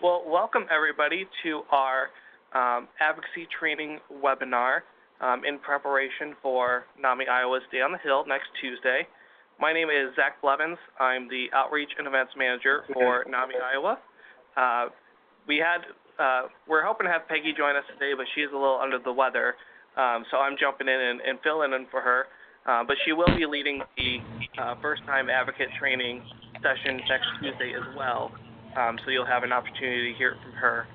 Well, welcome everybody to our Advocacy Training Webinar in preparation for NAMI Iowa's Day on the Hill next Tuesday. My name is Zach Blevins. I'm the Outreach and Events Manager for NAMI Iowa. We're hoping to have Peggy join us today, but she's a little under the weather, so I'm jumping in and filling in for her. But she will be leading the first-time advocate training session next Tuesday as well, so you'll have an opportunity to hear it from her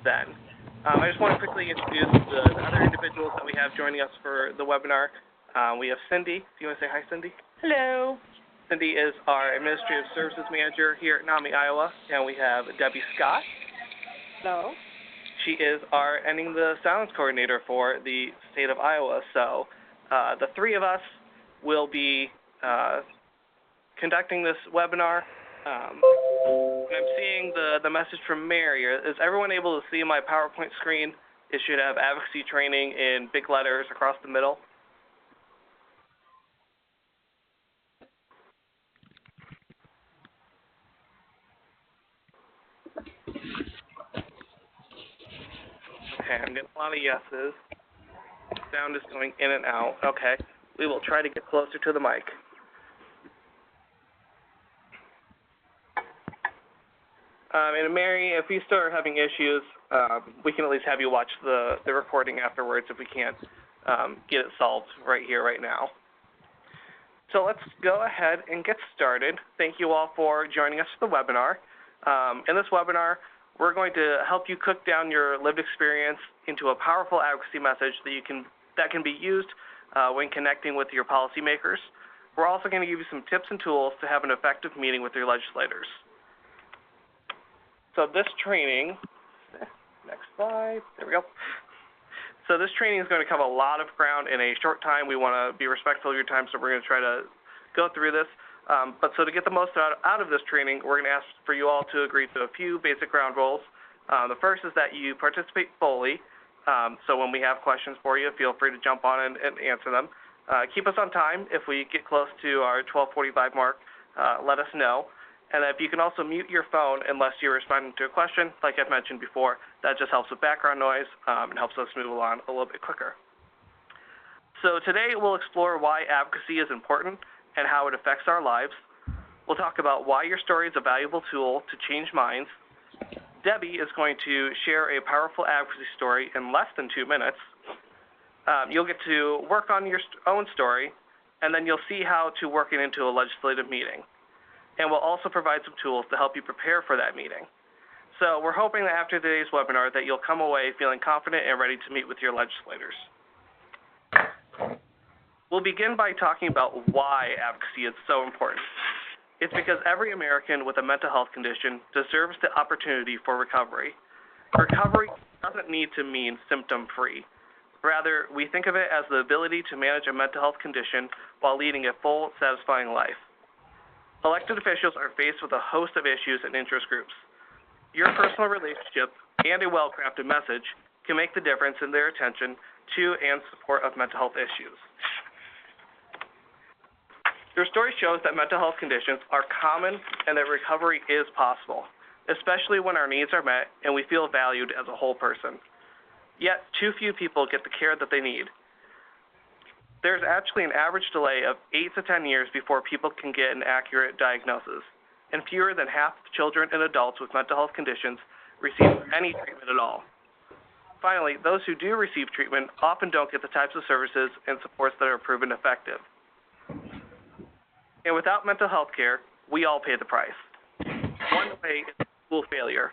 then. I just want to quickly introduce the other individuals that we have joining us for the webinar. We have Cindy. Do you want to say hi, Cindy? Hello. Cindy is our Administrative Services Manager here at NAMI Iowa, and we have Debbie Scott. Hello. She is our Ending the Silence Coordinator for the state of Iowa. So the three of us will be conducting this webinar. And I'm seeing the message from Mary. Is everyone able to see my PowerPoint screen? It should have advocacy training in big letters across the middle. Okay, I'm getting a lot of yeses. Sound is going in and out. Okay, we will try to get closer to the mic. And Mary, if you start having issues, we can at least have you watch the recording afterwards if we can't get it solved right here, right now. So let's go ahead and get started. Thank you all for joining us for the webinar. In this webinar, we're going to help you cook down your lived experience into a powerful advocacy message that can be used when connecting with your policymakers. We're also going to give you some tips and tools to have an effective meeting with your legislators. So this training, next slide, there we go. So this training is going to cover a lot of ground in a short time. We want to be respectful of your time, so we're going to try to go through this. But so to get the most out of this training, we're going to ask for you all to agree to a few basic ground rules. The first is that you participate fully. So when we have questions for you, feel free to jump on and answer them. Keep us on time. If we get close to our 12:45 mark, let us know. And if you can also mute your phone unless you're responding to a question, like I've mentioned before, that just helps with background noise and helps us move along a little bit quicker. So today we'll explore why advocacy is important and how it affects our lives. We'll talk about why your story is a valuable tool to change minds. Debbie is going to share a powerful advocacy story in less than 2 minutes. You'll get to work on your own story, and then you'll see how to work it into a legislative meeting. And we'll also provide some tools to help you prepare for that meeting. So we're hoping that after today's webinar that you'll come away feeling confident and ready to meet with your legislators. We'll begin by talking about why advocacy is so important. It's because every American with a mental health condition deserves the opportunity for recovery. Recovery doesn't need to mean symptom-free. Rather, we think of it as the ability to manage a mental health condition while leading a full, satisfying life. Elected officials are faced with a host of issues and interest groups. Your personal relationship and a well-crafted message can make the difference in their attention to and support of mental health issues. Your story shows that mental health conditions are common and that recovery is possible, especially when our needs are met and we feel valued as a whole person. Yet, too few people get the care that they need. There's actually an average delay of 8 to 10 years before people can get an accurate diagnosis, and fewer than half of children and adults with mental health conditions receive any treatment at all. Finally, those who do receive treatment often don't get the types of services and supports that are proven effective. And without mental health care, we all pay the price. One way is school failure.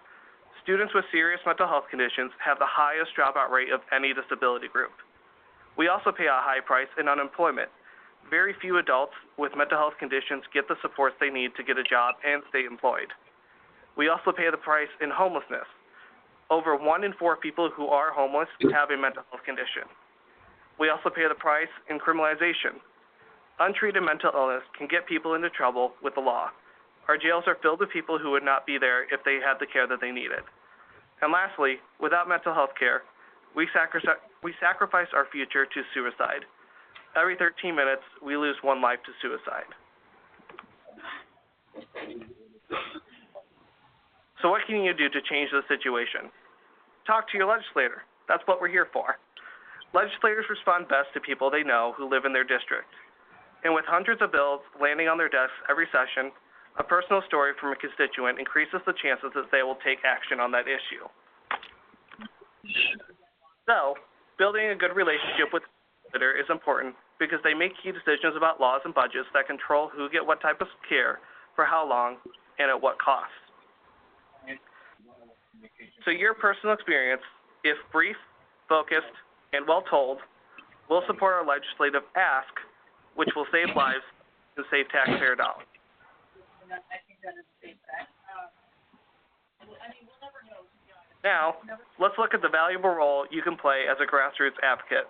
Students with serious mental health conditions have the highest dropout rate of any disability group. We also pay a high price in unemployment. Very few adults with mental health conditions get the supports they need to get a job and stay employed. We also pay the price in homelessness. Over 1 in 4 people who are homeless have a mental health condition. We also pay the price in criminalization. Untreated mental illness can get people into trouble with the law. Our jails are filled with people who would not be there if they had the care that they needed. And lastly, without mental health care, we sacrifice our future to suicide. Every 13 minutes, we lose 1 life to suicide. So what can you do to change the situation? Talk to your legislator. That's what we're here for. Legislators respond best to people they know who live in their district. And with hundreds of bills landing on their desks every session, a personal story from a constituent increases the chances that they will take action on that issue. So, building a good relationship with the legislator is important because they make key decisions about laws and budgets that control who get what type of care, for how long, and at what cost. So your personal experience, if brief, focused, and well told, will support our legislative ask, which will save lives and save taxpayer dollars. Now, let's look at the valuable role you can play as a grassroots advocate.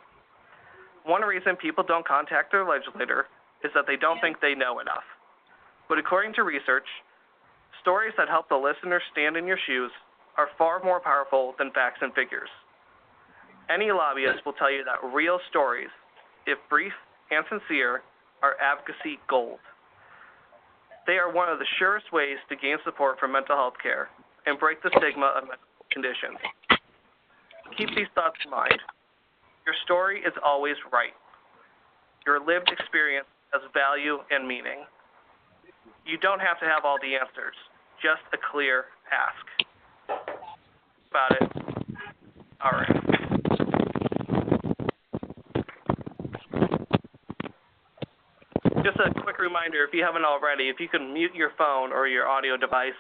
One reason people don't contact their legislator is that they don't think they know enough. But according to research, stories that help the listener stand in your shoes are far more powerful than facts and figures. Any lobbyist will tell you that real stories, if brief and sincere, are advocacy gold. They are one of the surest ways to gain support for mental health care and break the stigma of mental conditions. Keep these thoughts in mind. Your story is always right. Your lived experience has value and meaning. You don't have to have all the answers, just a clear ask. About it. All right. Just a quick reminder, if you haven't already, if you can mute your phone or your audio device.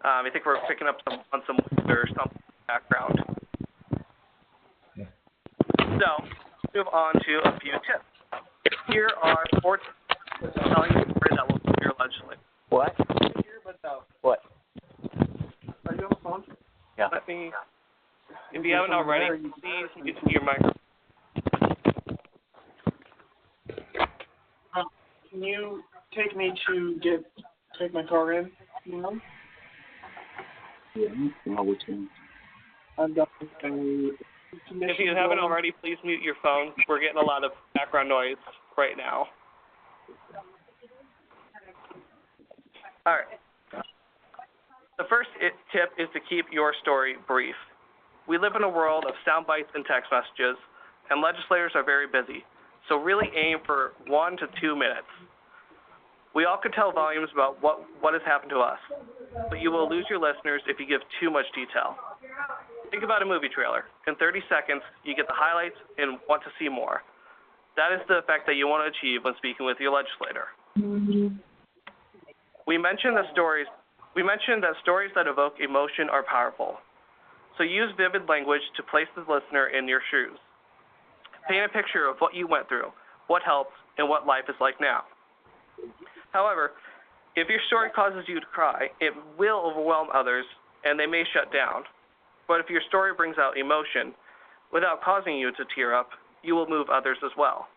I think we're picking up on some wind or something in the background. So, move on to a few tips. Here are 4 tips telling you a story that will help your legislator. What? What? Are you on the phone? Yeah. Let me, if you haven't already, please mute your microphone. Can you take me to take my car in? No? Yeah, which one? I've got a If you haven't already, please mute your phone. We're getting a lot of background noise right now. All right. The first tip is to keep your story brief. We live in a world of sound bites and text messages, and legislators are very busy. So really aim for 1 to 2 minutes. We all could tell volumes about what has happened to us, but you will lose your listeners if you give too much detail. Think about a movie trailer. In 30 seconds, you get the highlights and want to see more. That is the effect that you want to achieve when speaking with your legislator. We mentioned that stories that evoke emotion are powerful. So use vivid language to place the listener in your shoes. Paint a picture of what you went through, what helped, and what life is like now. However, if your story causes you to cry, it will overwhelm others, and they may shut down. But if your story brings out emotion, without causing you to tear up, you will move others as well.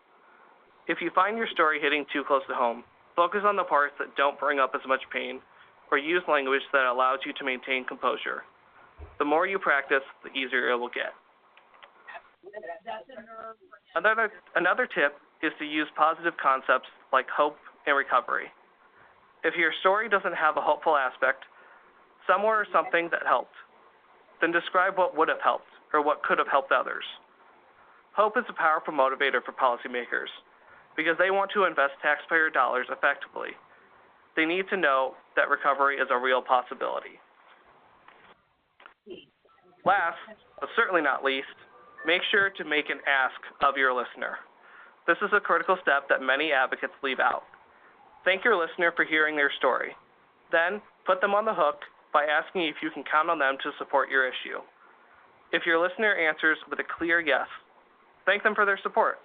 If you find your story hitting too close to home, focus on the parts that don't bring up as much pain, or use language that allows you to maintain composure. The more you practice, the easier it will get. Another tip is to use positive concepts like hope and recovery. If your story doesn't have a hopeful aspect, someone or something that helped, then describe what would have helped or what could have helped others. Hope is a powerful motivator for policymakers because they want to invest taxpayer dollars effectively. They need to know that recovery is a real possibility. Last, but certainly not least, make sure to make an ask of your listener. This is a critical step that many advocates leave out. Thank your listener for hearing their story. Then, put them on the hook by asking if you can count on them to support your issue. If your listener answers with a clear yes, thank them for their support.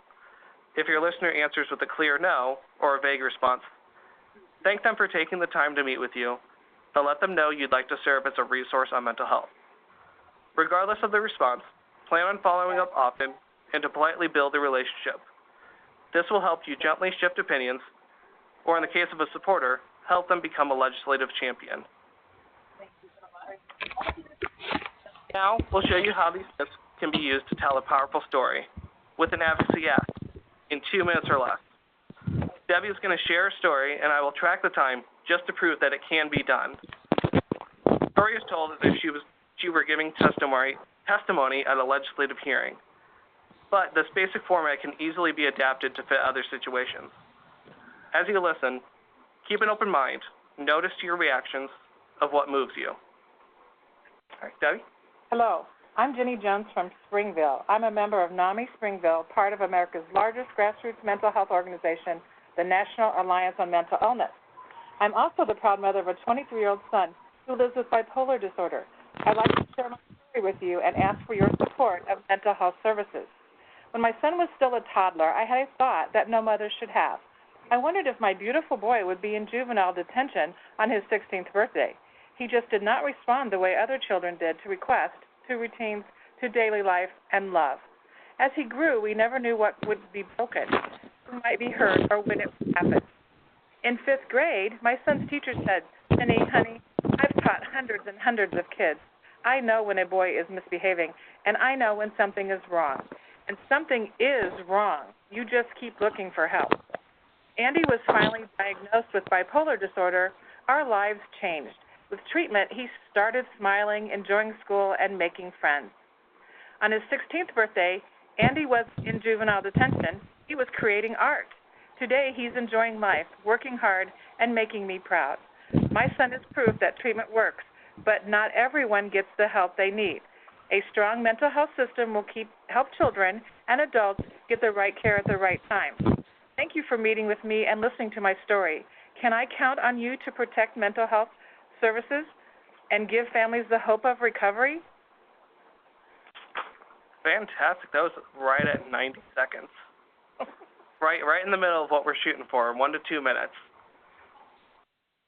If your listener answers with a clear no or a vague response, thank them for taking the time to meet with you, and let them know you'd like to serve as a resource on mental health. Regardless of the response, plan on following up often and to politely build a relationship. This will help you gently shift opinions, or in the case of a supporter, help them become a legislative champion. Now, we'll show you how these tips can be used to tell a powerful story with an advocacy ask in 2 minutes or less. Debbie is going to share a story, and I will track the time just to prove that it can be done. story is told as if she were giving testimony at a legislative hearing. But this basic format can easily be adapted to fit other situations. As you listen, keep an open mind. Notice your reactions of what moves you. All right, Debbie? Hello. I'm Jenny Jones from Springville. I'm a member of NAMI Springville, part of America's largest grassroots mental health organization, the National Alliance on Mental Illness. I'm also the proud mother of a 23-year-old son who lives with bipolar disorder. I'd like to share my story with you and ask for your support of mental health services. When my son was still a toddler, I had a thought that no mother should have. I wondered if my beautiful boy would be in juvenile detention on his 16th birthday. He just did not respond the way other children did to requests, to routines, to daily life and love. As he grew, we never knew what would be broken, who might be hurt, or when it would happen. In 5th grade, my son's teacher said, "Jenny, honey, I've taught hundreds and hundreds of kids. I know when a boy is misbehaving, and I know when something is wrong. And something is wrong. You just keep looking for help." Andy was finally diagnosed with bipolar disorder. Our lives changed. With treatment, he started smiling, enjoying school, and making friends. On his 16th birthday, Andy was in juvenile detention. He was creating art. Today, he's enjoying life, working hard, and making me proud. My son is proof that treatment works, but not everyone gets the help they need. A strong mental health system will help children and adults get the right care at the right time. Thank you for meeting with me and listening to my story. Can I count on you to protect mental health services and give families the hope of recovery? Fantastic. That was right at 90 seconds. Right in the middle of what we're shooting for, 1 to 2 minutes.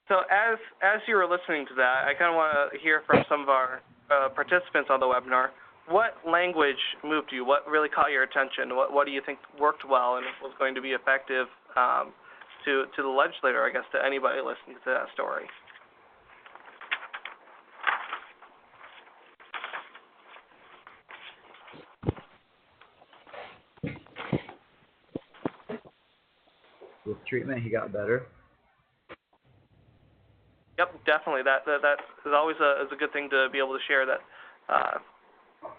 So as you were listening to that, I kind of want to hear from some of our participants on the webinar. What language moved you? What really caught your attention? What do you think worked well and was going to be effective to the legislator, I guess, to anybody listening to that story? With treatment, he got better. Yep, definitely. That is always a good thing to be able to share, that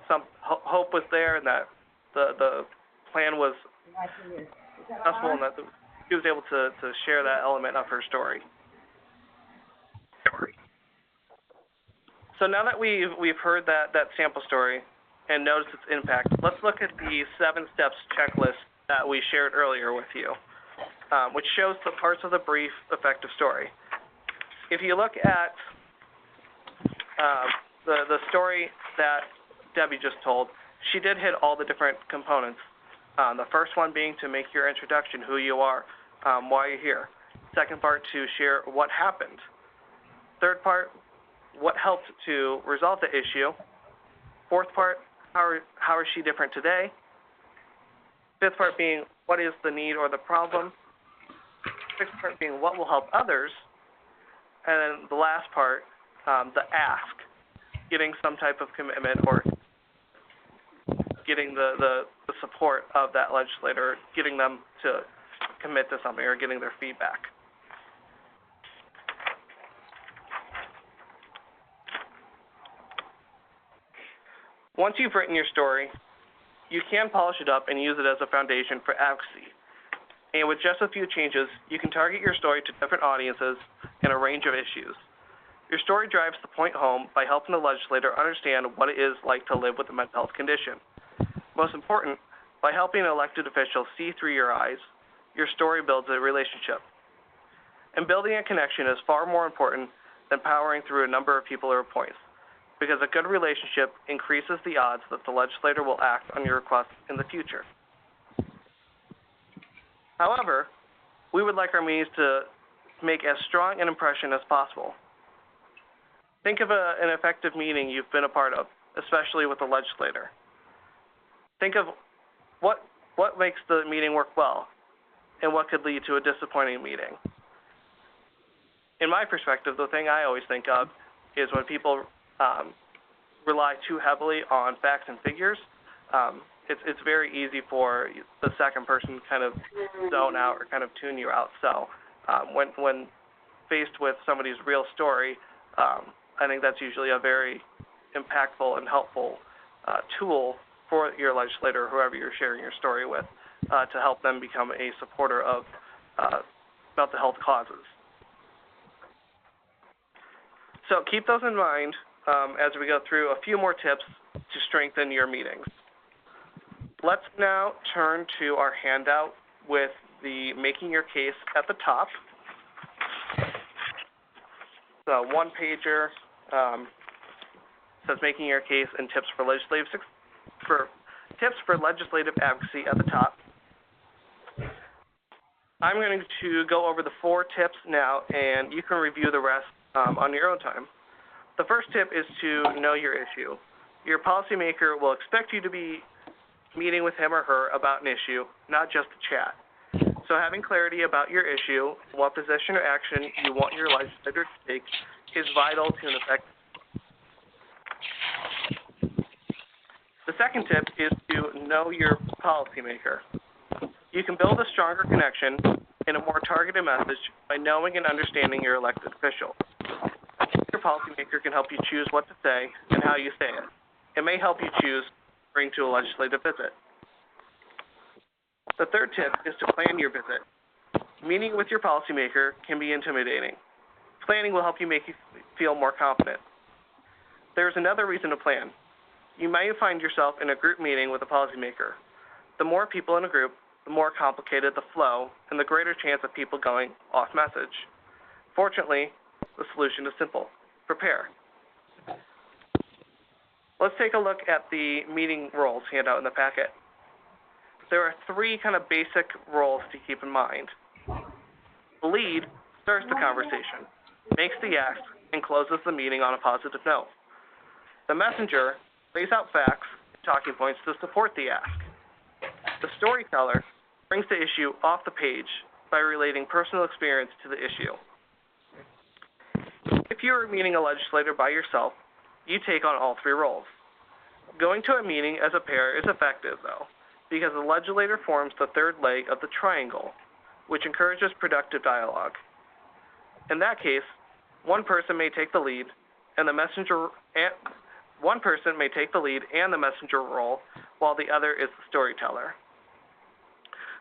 some hope was there, and that the plan was successful, and that she was able to share that element of her story. So now that we've heard that sample story and noticed its impact, let's look at the 7 steps checklist that we shared earlier with you, which shows the parts of the brief, effective story. If you look at the story that Debbie just told, she did hit all the different components. The first one being to make your introduction, who you are, why you're here. Second part, to share what happened. Third part, what helped to resolve the issue. Fourth part, how is she different today? Fifth part being, what is the need or the problem? Sixth part being, what will help others? And then the last part, the ask, getting some type of commitment or getting the support of that legislator, getting them to commit to something or getting their feedback. Once you've written your story, you can polish it up and use it as a foundation for advocacy. And with just a few changes, you can target your story to different audiences and a range of issues. Your story drives the point home by helping the legislator understand what it is like to live with a mental health condition. Most important, by helping elected officials see through your eyes, your story builds a relationship. And building a connection is far more important than powering through a number of people or points, because a good relationship increases the odds that the legislator will act on your request in the future. However, we would like our meetings to make as strong an impression as possible. Think of an effective meeting you've been a part of, especially with the legislator. Think of what makes the meeting work well and what could lead to a disappointing meeting. In my perspective, the thing I always think of is when people rely too heavily on facts and figures. It's very easy for the second person to kind of zone out or kind of tune you out. So when faced with somebody's real story, I think that's usually a very impactful and helpful tool for your legislator or whoever you're sharing your story with to help them become a supporter of mental health causes. So keep those in mind as we go through a few more tips to strengthen your meetings. Let's now turn to our handout with the Making Your Case at the top. So one-pager says Making Your Case and tips for legislative advocacy at the top. I'm going to go over the 4 tips now, and you can review the rest on your own time. The first tip is to know your issue. Your policymaker will expect you to be meeting with him or her about an issue, not just a chat. So having clarity about your issue, what position or action you want your legislator to take, is vital to an effective. The second tip is to know your policymaker. You can build a stronger connection and a more targeted message by knowing and understanding your elected official. Your policymaker can help you choose what to say and how you say it. It may help you choose to bring to a legislative visit. The third tip is to plan your visit. Meeting with your policymaker can be intimidating. Planning will help you make you feel more confident. There's another reason to plan. You may find yourself in a group meeting with a policymaker. The more people in a group, the more complicated the flow and the greater chance of people going off message. Fortunately, the solution is simple. Prepare. Let's take a look at the meeting roles handout in the packet. There are 3 kind of basic roles to keep in mind. The lead starts the conversation, makes the ask, and closes the meeting on a positive note. The messenger lays out facts and talking points to support the ask. The storyteller brings the issue off the page by relating personal experience to the issue. If you are meeting a legislator by yourself, you take on all 3 roles. Going to a meeting as a pair is effective, though, because the legislator forms the 3rd leg of the triangle, which encourages productive dialogue. In that case, one person may take the lead and the messenger role, while the other is the storyteller.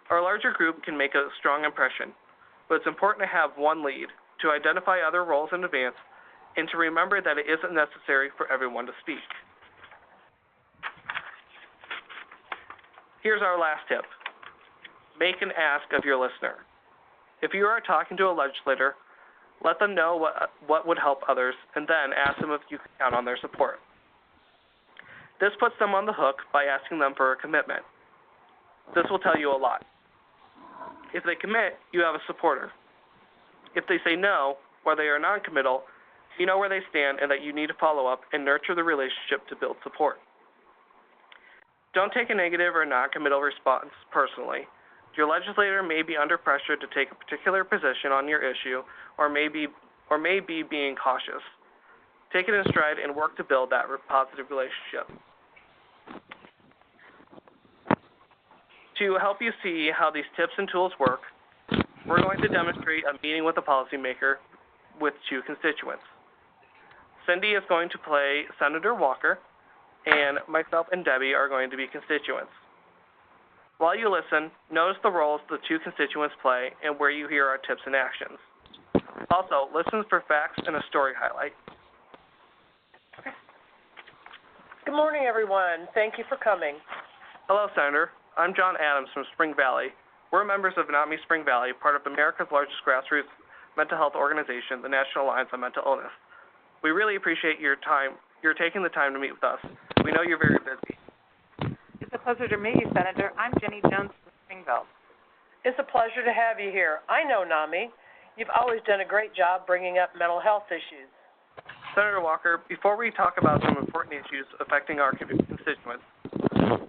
Our larger group can make a strong impression, but it's important to have one lead, to identify other roles in advance, and to remember that it isn't necessary for everyone to speak. Here's our last tip. Make an ask of your listener. If you are talking to a legislator, let them know what would help others, and then ask them if you can count on their support. This puts them on the hook by asking them for a commitment. This will tell you a lot. If they commit, you have a supporter. If they say no, or they are non-committal, you know where they stand and that you need to follow up and nurture the relationship to build support. Don't take a negative or non-committal response personally. Your legislator may be under pressure to take a particular position on your issue or may be being cautious. Take it in stride and work to build that positive relationship. To help you see how these tips and tools work, we're going to demonstrate a meeting with a policymaker with 2 constituents. Cindy is going to play Senator Walker, and myself and Debbie are going to be constituents. While you listen, notice the roles the 2 constituents play and where you hear our tips and actions. Also, listen for facts and a story highlight. Okay. Good morning, everyone. Thank you for coming. Hello, Senator. I'm John Adams from Spring Valley. We're members of NAMI Spring Valley, part of America's largest grassroots mental health organization, the National Alliance on Mental Illness. We really appreciate your taking the time to meet with us. We know you're very busy. It's a pleasure to meet you, Senator. I'm Jenny Jones from Springville. It's a pleasure to have you here. I know NAMI. You've always done a great job bringing up mental health issues. Senator Walker, before we talk about some important issues affecting our constituents who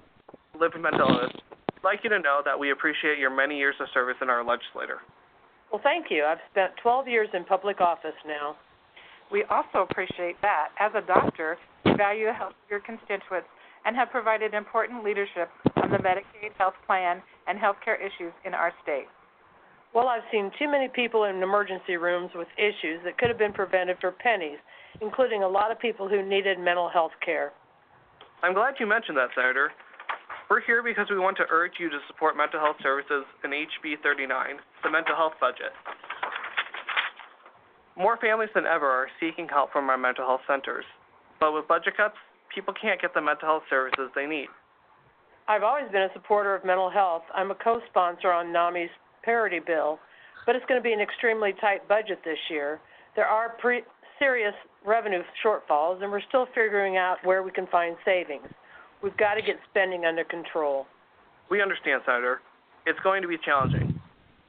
live with mental illness, I'd like you to know that we appreciate your many years of service in our legislature. Well, thank you. I've spent 12 years in public office now. We also appreciate that. As a doctor, you value the health of your constituents and have provided important leadership on the Medicaid health plan and healthcare issues in our state. Well, I've seen too many people in emergency rooms with issues that could have been prevented for pennies including a lot of people who needed mental health care. I'm glad you mentioned that, Senator. We're here because we want to urge you to support mental health services in HB 39, the mental health budget. More families than ever are seeking help from our mental health centers, but with budget cuts, people can't get the mental health services they need. I've always been a supporter of mental health. I'm a co-sponsor on NAMI's parity bill, but it's going to be an extremely tight budget this year. There are serious revenue shortfalls, and we're still figuring out where we can find savings. We've got to get spending under control. We understand, Senator. It's going to be challenging,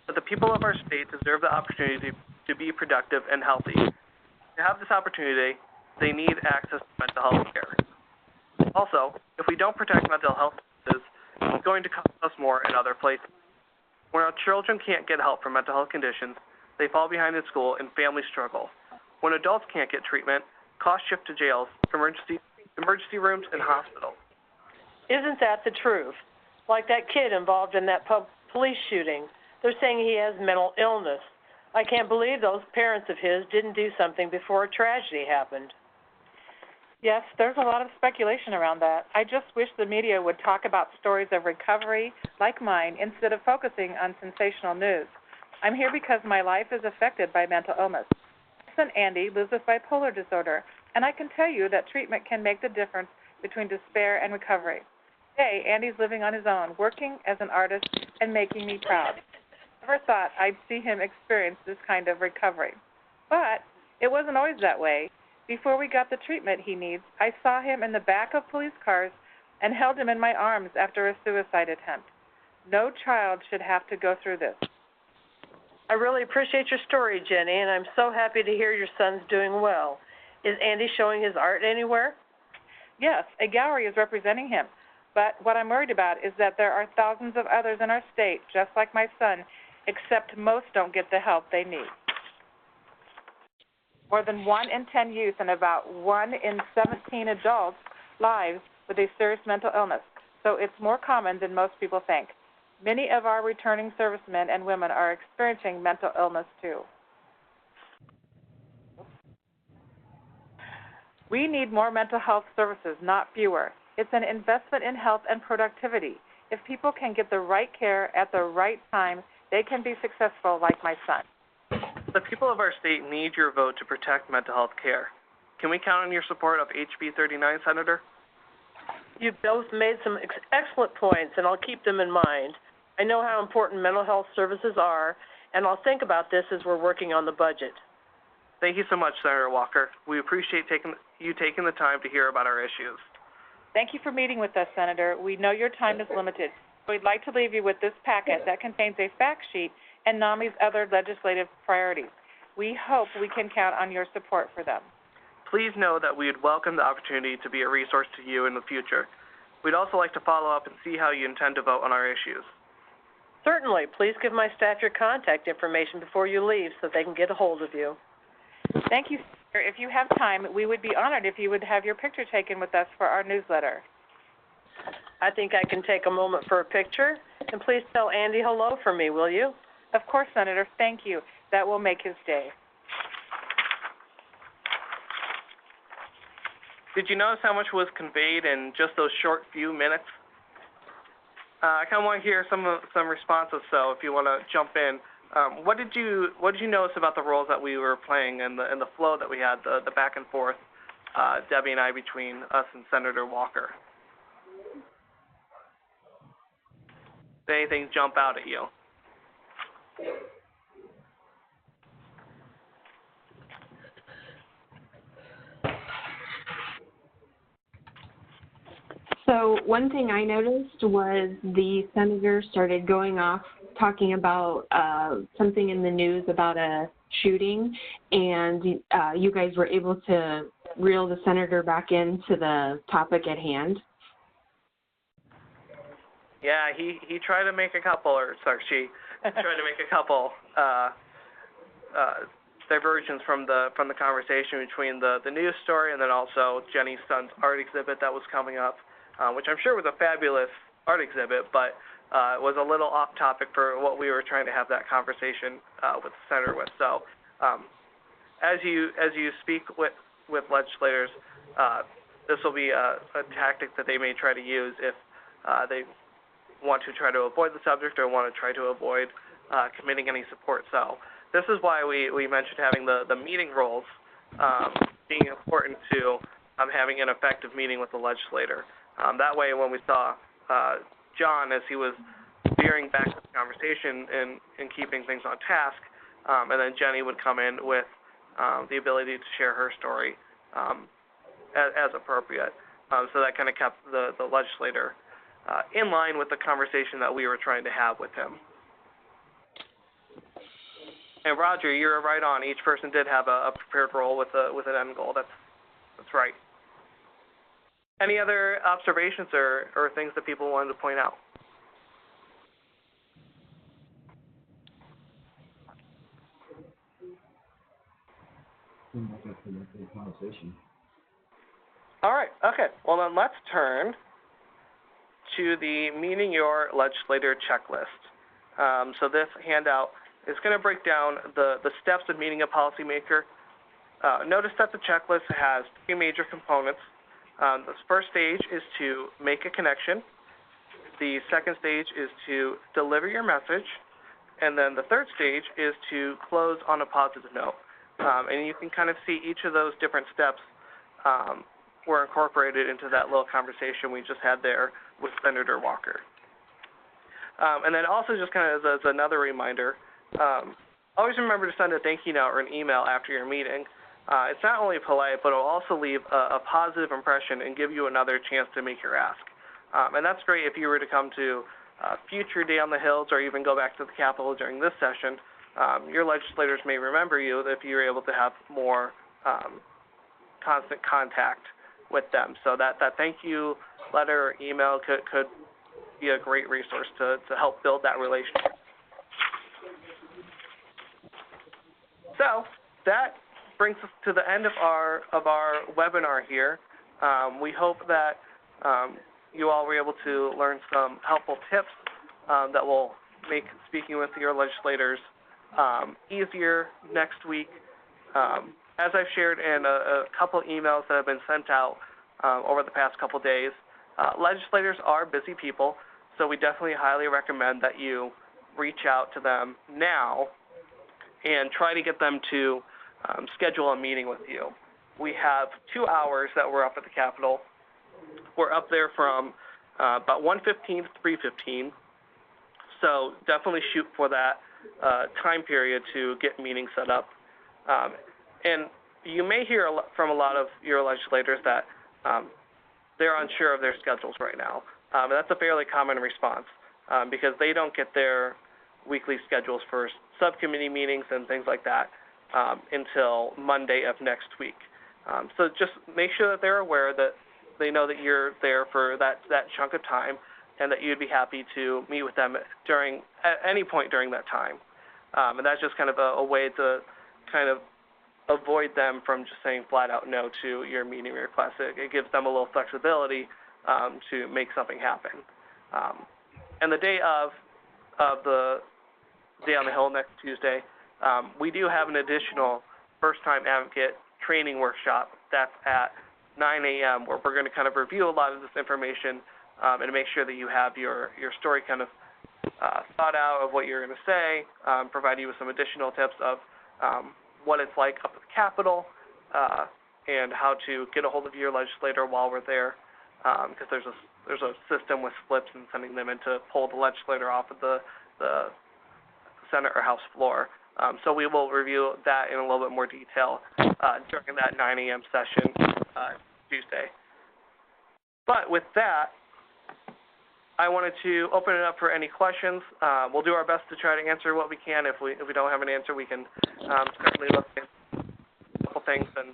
but the people of our state deserve the opportunity to be productive and healthy. To have this opportunity, they need access to mental health care. Also, if we don't protect mental health services, it's going to cost us more in other places. When our children can't get help for mental health conditions, they fall behind in school and families struggle. When adults can't get treatment, costs shift to jails, emergency rooms, and hospitals. Isn't that the truth? Like that kid involved in that police shooting. They're saying he has mental illness. I can't believe those parents of his didn't do something before a tragedy happened. Yes, there's a lot of speculation around that. I just wish the media would talk about stories of recovery like mine instead of focusing on sensational news. I'm here because my life is affected by mental illness. My son Andy lives with bipolar disorder, and I can tell you that treatment can make the difference between despair and recovery. Today, Andy's living on his own, working as an artist and making me proud. I never thought I'd see him experience this kind of recovery. But it wasn't always that way. Before we got the treatment he needs, I saw him in the back of police cars and held him in my arms after a suicide attempt. No child should have to go through this. I really appreciate your story, Jenny, and I'm so happy to hear your son's doing well. Is Andy showing his art anywhere? Yes, a gallery is representing him. But what I'm worried about is that there are thousands of others in our state, just like my son, except most don't get the help they need. More than 1 in 10 youth and about 1 in 17 adults lives with a serious mental illness, so it's more common than most people think. Many of our returning servicemen and women are experiencing mental illness too. We need more mental health services, not fewer. It's an investment in health and productivity. If people can get the right care at the right time, they can be successful like my son. The people of our state need your vote to protect mental health care. Can we count on your support of HB 39, Senator? You've both made some excellent points, and I'll keep them in mind. I know how important mental health services are, and I'll think about this as we're working on the budget. Thank you so much, Senator Walker. We appreciate you taking the time to hear about our issues. Thank you for meeting with us, Senator. We know your time is limited. We'd like to leave you with this packet that contains a fact sheet and NAMI's other legislative priorities. We hope we can count on your support for them. Please know that we would welcome the opportunity to be a resource to you in the future. We'd also like to follow up and see how you intend to vote on our issues. Certainly. Please give my staff your contact information before you leave so they can get a hold of you. Thank you, sir. If you have time, we would be honored if you would have your picture taken with us for our newsletter. I think I can take a moment for a picture. And please tell Andy hello for me, will you? Of course, Senator. Thank you. That will make his day. Did you notice how much was conveyed in just those short few minutes? I kind of want to hear some responses. So, if you want to jump in, what did you notice about the roles that we were playing and the flow that we had, the back and forth, Debbie and I, between us and Senator Walker? Did anything jump out at you? So one thing I noticed was the senator started going off talking about something in the news about a shooting, and you guys were able to reel the senator back into the topic at hand. Yeah, he tried to make a couple, or sorry, she tried to make a couple diversions from the conversation between the news story and then also Jenny's son's art exhibit that was coming up, which I'm sure was a fabulous art exhibit, but it was a little off topic for what we were trying to have that conversation with the senator with. So as you speak with with legislators, this will be a tactic that they may try to use if they want to try to avoid the subject or want to try to avoid committing any support. So this is why we mentioned having the meeting roles being important to having an effective meeting with the legislator. That way, when we saw John as he was veering back to the conversation and keeping things on task, and then Jenny would come in with the ability to share her story as appropriate. So that kind of kept the legislator in line with the conversation that we were trying to have with him. And Roger, you're right on. Each person did have a prepared role with an end goal. That's right. Any other observations or things that people wanted to point out? Conversation. All right. Okay. Well, then let's turn to the Meeting Your Legislator checklist. So this handout is going to break down the steps of meeting a policymaker. Notice that the checklist has three major components. The first stage is to make a connection. The second stage is to deliver your message. And then the third stage is to close on a positive note. And you can kind of see each of those different steps were incorporated into that little conversation we just had there with Senator Walker. And then also just kind of as another reminder, always remember to send a thank you note or an email after your meeting. It's not only polite, but it will also leave a positive impression and give you another chance to make your ask. And that's great if you were to come to a future Day on the Hills or even go back to the Capitol during this session. Your legislators may remember you if you're able to have more constant contact with them. So that thank you letter or email could be a great resource to help build that relationship. So that brings us to the end of our webinar here. We hope that you all were able to learn some helpful tips that will make speaking with your legislators easier next week. As I've shared in a couple emails that have been sent out over the past couple days, legislators are busy people, so we definitely highly recommend that you reach out to them now and try to get them to schedule a meeting with you. We have 2 hours that we're up at the Capitol. We're up there from about 1:15 to 3:15, so definitely shoot for that time period to get meetings set up. And you may hear from a lot of your legislators that they're unsure of their schedules right now. And that's a fairly common response because they don't get their weekly schedules for subcommittee meetings and things like that until Monday of next week. So just make sure that they're aware that they know that you're there for that chunk of time and that you'd be happy to meet with them at any point during that time. And that's just kind of a way to kind of avoid them from just saying flat out no to your meeting request. It gives them a little flexibility to make something happen. And the day of the Day on the Hill next Tuesday, we do have an additional first-time advocate training workshop that's at 9 a.m. where we're going to kind of review a lot of this information and make sure that you have your story kind of thought out of what you're going to say, provide you with some additional tips of what it's like up at the Capitol and how to get a hold of your legislator while we're there, because there's a system with slips and sending them in to pull the legislator off of the Senate or House floor. So we will review that in a little bit more detail during that 9 a.m. session Tuesday. But with that, I wanted to open it up for any questions. We'll do our best to try to answer what we can. If we don't have an answer, we can certainly look at a couple things and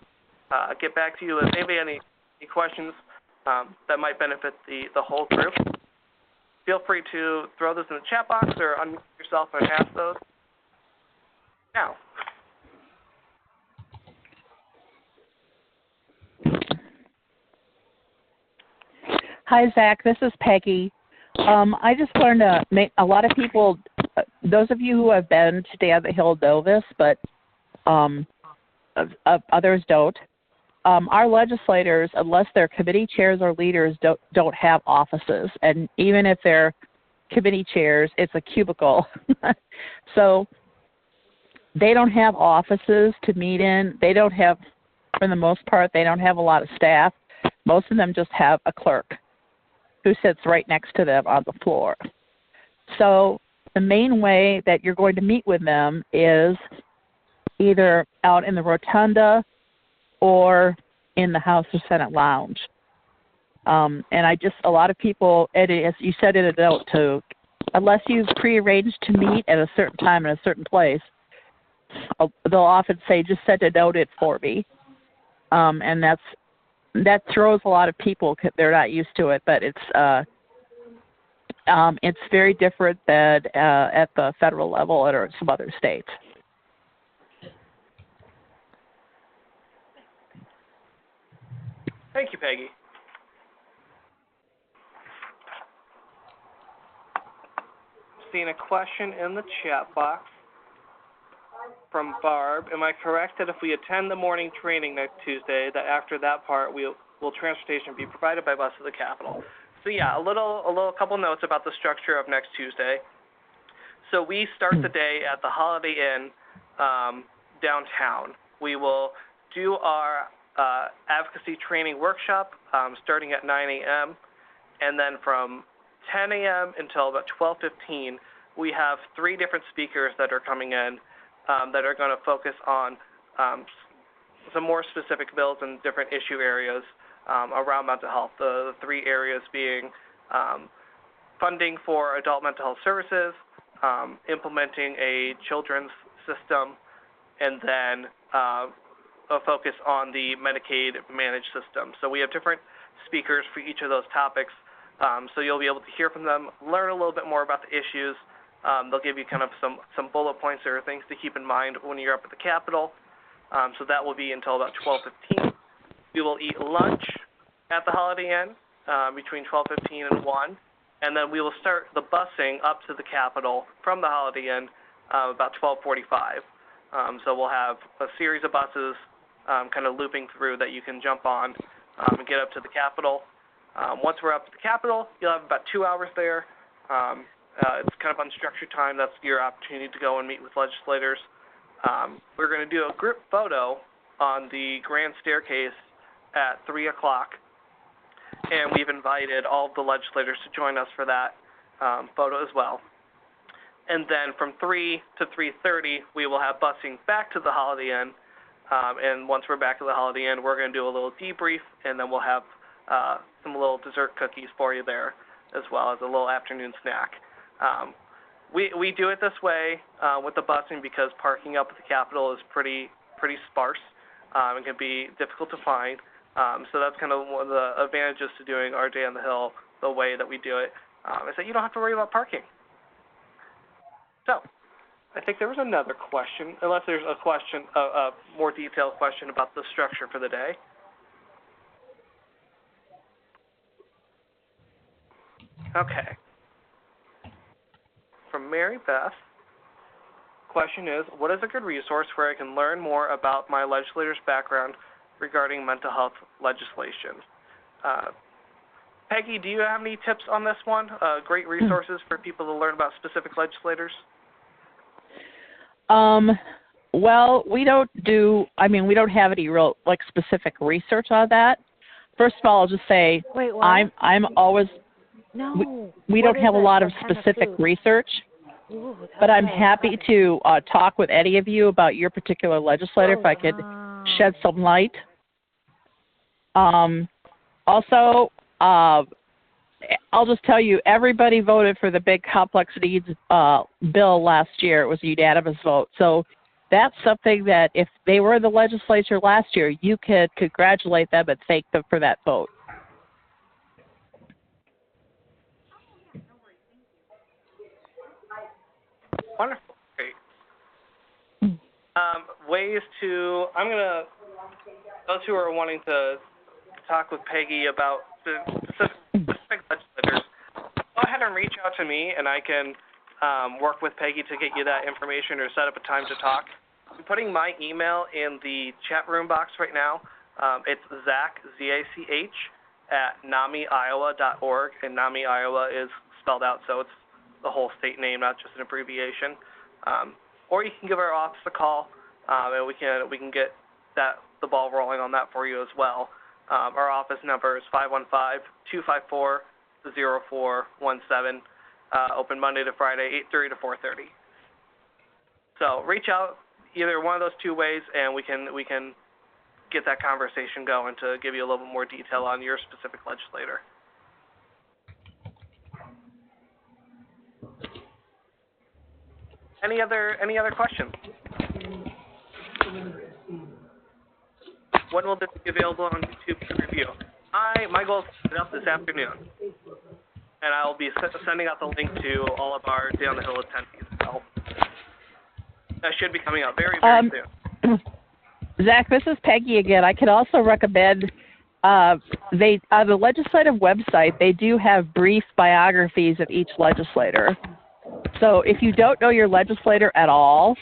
get back to you with maybe any questions that might benefit the whole group. Feel free to throw those in the chat box or unmute yourself and ask those now. Hi, Zach. This is Peggy. I just learned a lot of people, those of you who have been to Day on the Hill know this, but others don't. our legislators, unless they're committee chairs or leaders, don't have offices. And even if they're committee chairs, it's a cubicle. So they don't have offices to meet in. They don't have, for the most part, they don't have a lot of staff. Most of them just have a clerk who sits right next to them on the floor. So the main way that you're going to meet with them is either out in the rotunda or in the House or Senate lounge. And a lot of people, and as you said in a note too, unless you've prearranged to meet at a certain time in a certain place, they'll often say, just send a note in for me. And that throws a lot of people because they're not used to it, but it's very different than at the federal level or some other states. Thank you, Peggy. Seeing a question in the chat box from Barb. Am I correct that if we attend the morning training next Tuesday, that after that part, will transportation be provided by bus to the Capitol? So yeah, a couple notes about the structure of next Tuesday. So we start the day at the Holiday Inn downtown. We will do our advocacy training workshop starting at 9 a.m. And then from 10 a.m. until about 12:15, we have 3 different speakers that are coming in that are going to focus on some more specific bills and different issue areas around mental health. The 3 areas being funding for adult mental health services, implementing a children's system, and then a focus on the Medicaid managed system. So we have different speakers for each of those topics. So you'll be able to hear from them, learn a little bit more about the issues. They'll give you kind of some bullet points or things to keep in mind when you're up at the Capitol. So that will be until about 12:15. We will eat lunch at the Holiday Inn between 12:15 and 1. And then we will start the busing up to the Capitol from the Holiday Inn about 12:45. So we'll have a series of buses kind of looping through that you can jump on and get up to the Capitol. Once we're up at the Capitol, you'll have about 2 hours there. It's kind of unstructured time. That's your opportunity to go and meet with legislators. We're going to do a group photo on the grand staircase at 3 o'clock, and we've invited all of the legislators to join us for that photo as well. And then from 3 to 3:30, we will have busing back to the Holiday Inn. And once we're back to the Holiday Inn, we're going to do a little debrief, and then we'll have some little dessert cookies for you there, as well as a little afternoon snack. We do it this way with the busing because parking up at the Capitol is pretty sparse and can be difficult to find. So that's kind of one of the advantages to doing our Day on the Hill the way that we do it, is that you don't have to worry about parking. So I think there was another question, unless there's a question, a more detailed question about the structure for the day. Okay. From Mary Beth, question is, what is a good resource where I can learn more about my legislator's background regarding mental health legislation? Peggy, do you have any tips on this one? Great resources for people to learn about specific legislators? Well, we don't have any real, specific research on that. First of all, I'll just say, Wait, what? I'm always, No. we don't have a lot of specific research, but I'm happy to talk with any of you about your particular legislator if I could shed some light. Also, I'll just tell you, everybody voted for the big complex needs bill last year. It was a unanimous vote. So that's something that if they were in the legislature last year, you could congratulate them and thank them for that vote. Wonderful. Great. Ways to, those who are wanting to talk with Peggy about specific legislators, go ahead and reach out to me, and I can work with Peggy to get you that information or set up a time to talk. I'm putting my email in the chat room box right now. It's Zach, Z-A-C-H, at NAMIIowa.org, and NAMI Iowa is spelled out, so it's the whole state name, not just an abbreviation. Or you can give our office a call, and we can get the ball rolling on that for you as well. Our office number is 515-254-0417, open Monday to Friday, 8:30 to 4:30. So reach out either one of those two ways, and we can get that conversation going to give you a little bit more detail on your specific legislator. Any other questions? When will this be available on YouTube to review? My goal is to put it up this afternoon, and I will be sending out the link to all of our Day on the Hill attendees. So that should be coming out very soon. Zach, this is Peggy again. I could also recommend the legislative website. They do have brief biographies of each legislator. So if you don't know your legislator at all,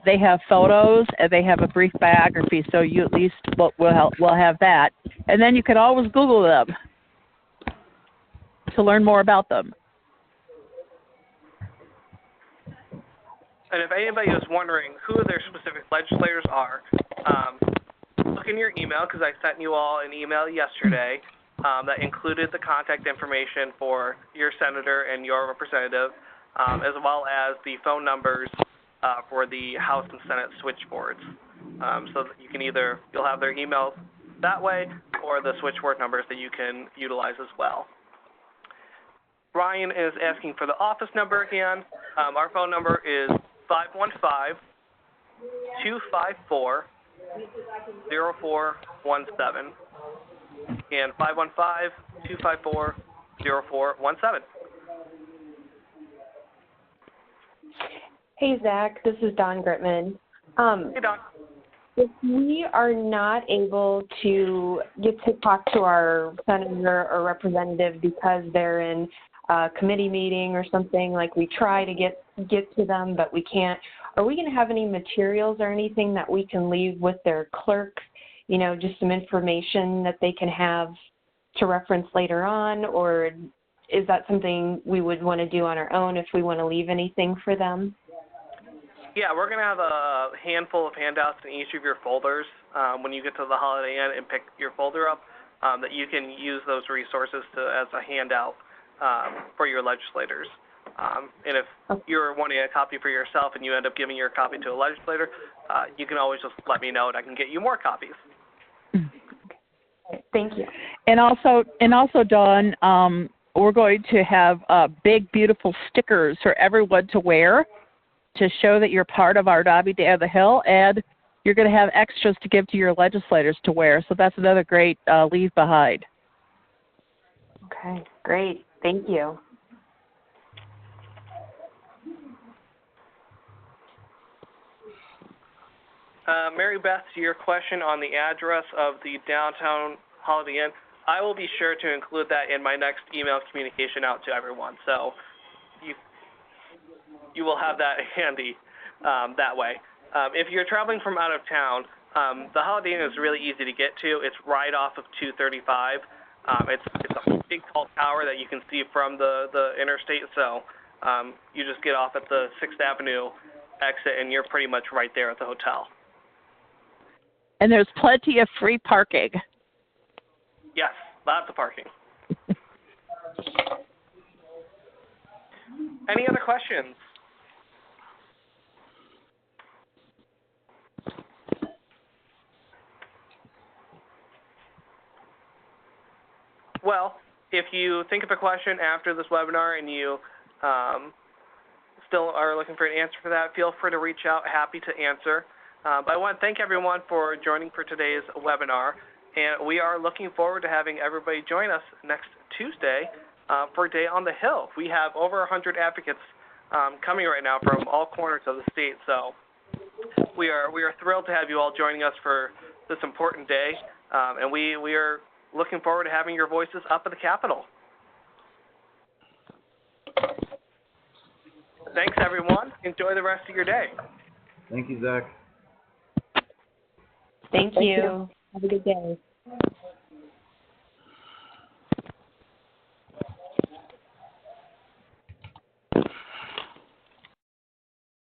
they have photos and they have a brief biography. So you at least will have that, and then you can always Google them to learn more about them. And if anybody is wondering who their specific legislators are, look in your email, because I sent you all an email yesterday that included the contact information for your senator and your representative, as well as the phone numbers for the House and Senate switchboards. So that you'll have their email that way, or the switchboard numbers that you can utilize as well. Ryan is asking for the office number again. Our phone number is 515-254-0417 and 515-254-0417. Hey, Zach, this is Dawn Gritman. Hey, Dawn. If we are not able to get to talk to our senator or representative because they're in a committee meeting or something, like we try to get to them but we can't, are we going to have any materials or anything that we can leave with their clerk, just some information that they can have to reference later on, or is that something we would want to do on our own if we want to leave anything for them? Yeah, we're going to have a handful of handouts in each of your folders when you get to the Holiday Inn and pick your folder up, that you can use those resources as a handout for your legislators. And if you're wanting a copy for yourself and you end up giving your copy to a legislator, you can always just let me know and I can get you more copies. Thank you. And also, Dawn, we're going to have big, beautiful stickers for everyone to wear to show that you're part of our NAMI Day on the Hill, and you're going to have extras to give to your legislators to wear. So that's another great leave behind. Okay, great. Thank you. Mary Beth, to your question on the address of the downtown Holiday Inn, I will be sure to include that in my next email communication out to everyone. So you will have that handy that way. If you're traveling from out of town, the Holiday Inn is really easy to get to. It's right off of 235. It's a big tall tower that you can see from the interstate. So you just get off at the 6th Avenue exit, and you're pretty much right there at the hotel. And there's plenty of free parking. Yes, lots of parking. Any other questions? Well, if you think of a question after this webinar and you still are looking for an answer for that, feel free to reach out. Happy to answer. But I want to thank everyone for joining for today's webinar, and we are looking forward to having everybody join us next Tuesday for Day on the Hill. We have over 100 advocates coming right now from all corners of the state, so we are thrilled to have you all joining us for this important day, and we are looking forward to having your voices up at the Capitol. Thanks, everyone. Enjoy the rest of your day. Thank you, Zach. Thank you. Have a good day.